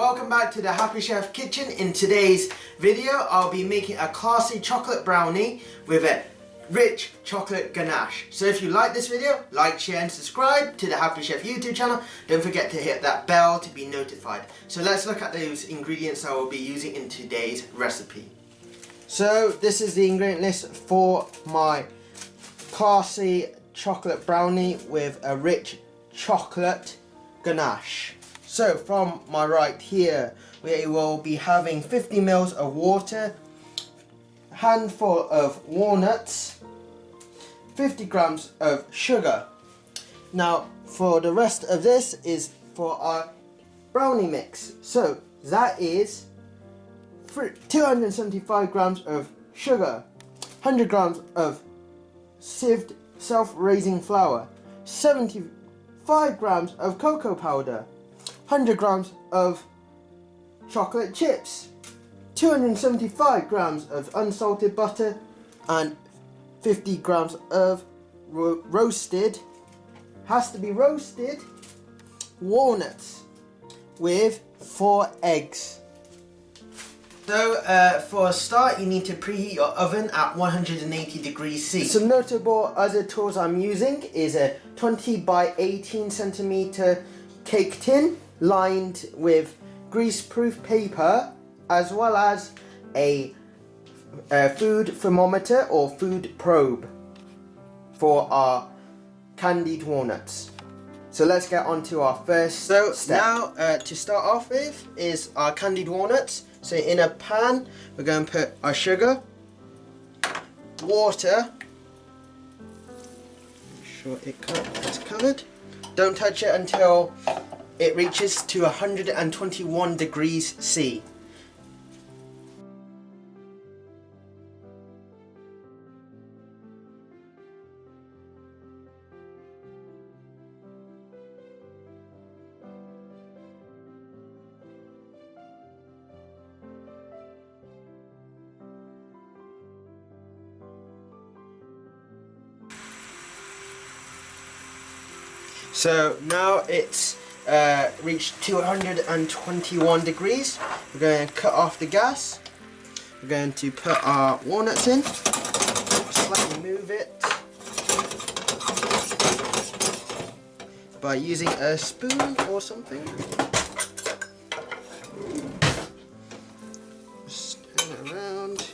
welcome back to the Happy Chef Kitchen. In today's video I'll be making a classy chocolate brownie with a rich chocolate ganache. So if you like this video, like, share and subscribe to the Happy Chef YouTube channel. Don't forget to hit that bell to be notified. So let's look at those ingredients I will be using in today's recipe. So this is the ingredient list for my classy chocolate brownie with a rich chocolate ganache. So from my right here, we will be having 50 ml of water, a handful of walnuts, 50 grams of sugar. Now for the rest of this is for our brownie mix. So that is 275 grams of sugar, 100 grams of sieved self-raising flour, 75 grams of cocoa powder, 100 grams of chocolate chips, 275 grams of unsalted butter, and 50 grams of roasted, has to be roasted, walnuts with 4 eggs. So for a start, you need to preheat your oven at 180 degrees C. Some notable other tools I'm using is a 20 by 18 centimeter cake tin lined with grease-proof paper, as well as a food thermometer or food probe for our candied walnuts. So let's get on to our first step. Now to start off with is our candied walnuts. So in a pan we're going to put our sugar, water, make sure it's covered. Don't touch it until it reaches to 121 degrees C. So now it's reached 221 degrees. We're going to cut off the gas. We're going to put our walnuts in, slightly move it by using a spoon or something. Just turn it around.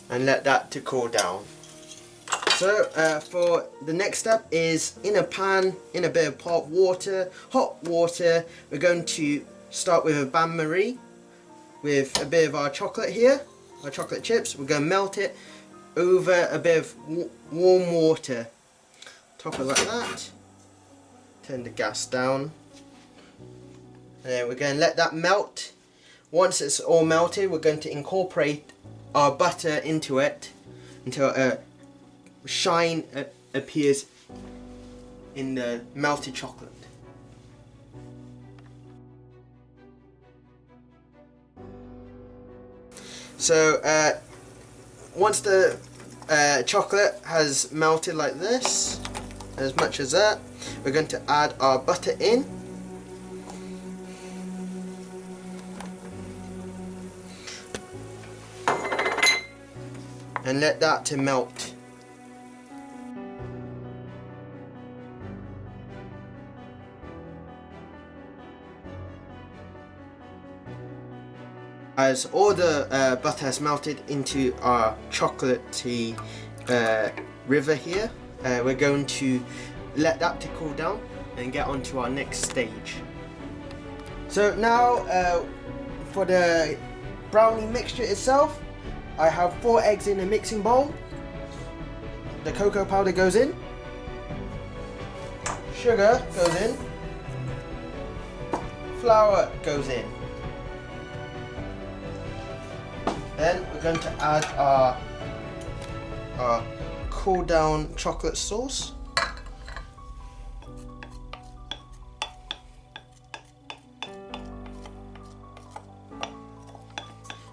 And let that to cool down. So for the next step is in a pan, in a bit of hot water, we're going to start with a bain-marie with a bit of our chocolate here, our chocolate chips. We're going to melt it over a bit of warm water. Top it like that. Turn the gas down. And then we're going to let that melt. Once it's all melted, we're going to incorporate our butter into it until a shine appears in the melted chocolate. So once the chocolate has melted like this, as much as that, we're going to add our butter in. And let that to melt. As all the butter has melted into our chocolatey river here, we're going to let that to cool down and get on to our next stage. So now for the brownie mixture itself, I have 4 eggs in a mixing bowl. The cocoa powder goes in, sugar goes in, flour goes in. Then we're going to add our cool down chocolate sauce.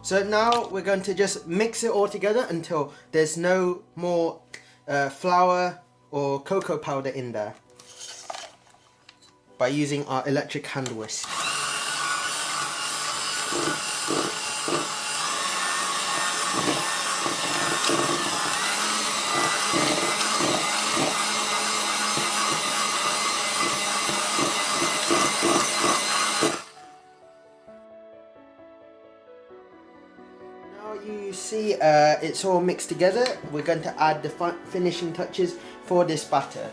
So now we're going to just mix it all together until there's no more flour or cocoa powder in there by using our electric hand whisk. You see it's all mixed together. We're going to add the finishing touches for this batter,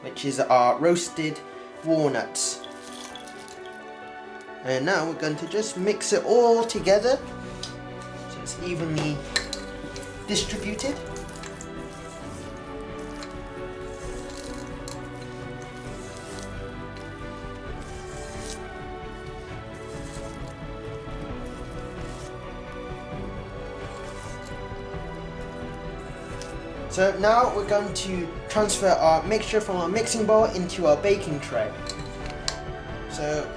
which is our roasted walnuts. And now we're going to just mix it all together so it's evenly distributed. So now we're going to transfer our mixture from our mixing bowl into our baking tray. So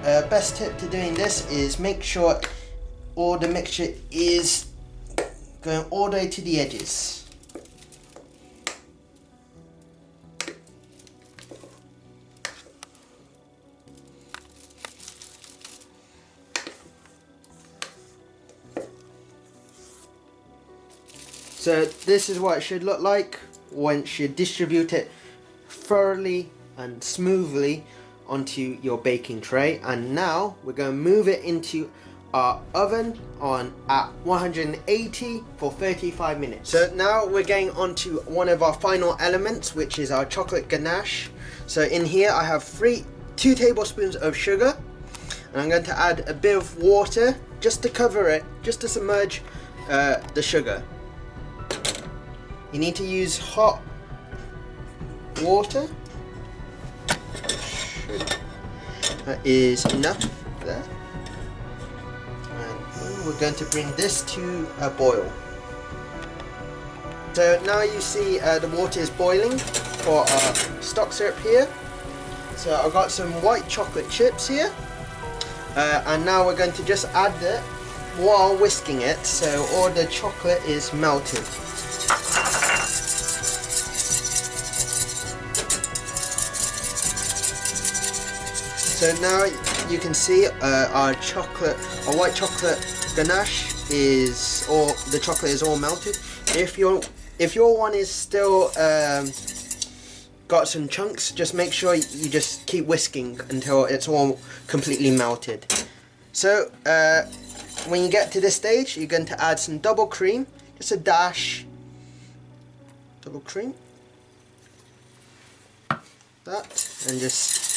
best tip to doing this is make sure all the mixture is going all the way to the edges. So this is what it should look like once you distribute it thoroughly and smoothly onto your baking tray. And now we're going to move it into our oven at 180 for 35 minutes. So now we're getting onto one of our final elements, which is our chocolate ganache. So in here I have 2 tablespoons of sugar, and I'm going to add a bit of water just to cover it, just to submerge the sugar. You need to use hot water. That is enough there. And we're going to bring this to a boil. So now you see the water is boiling for our stock syrup here. So I've got some white chocolate chips here. And now we're going to just add it while whisking it so all the chocolate is melted. So now you can see our white chocolate ganache is the chocolate is all melted. If your one is still got some chunks, just make sure you just keep whisking until it's all completely melted. So when you get to this stage, you're going to add some double cream, just a dash. Double cream. That, and just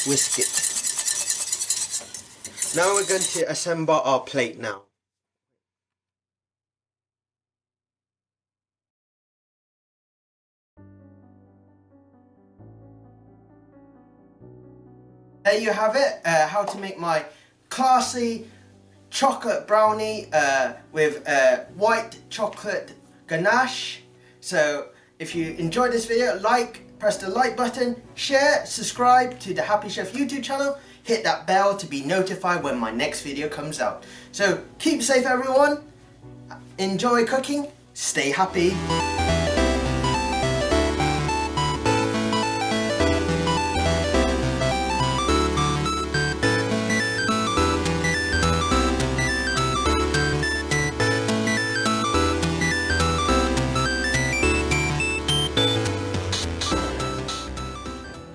whisk it. Now we're going to assemble our plate now. There you have it, how to make my classy chocolate brownie with white chocolate ganache. So if you enjoyed this video, press the like button, share, subscribe to the Happy Chef YouTube channel, hit that bell to be notified when my next video comes out. So keep safe everyone, enjoy cooking, stay happy.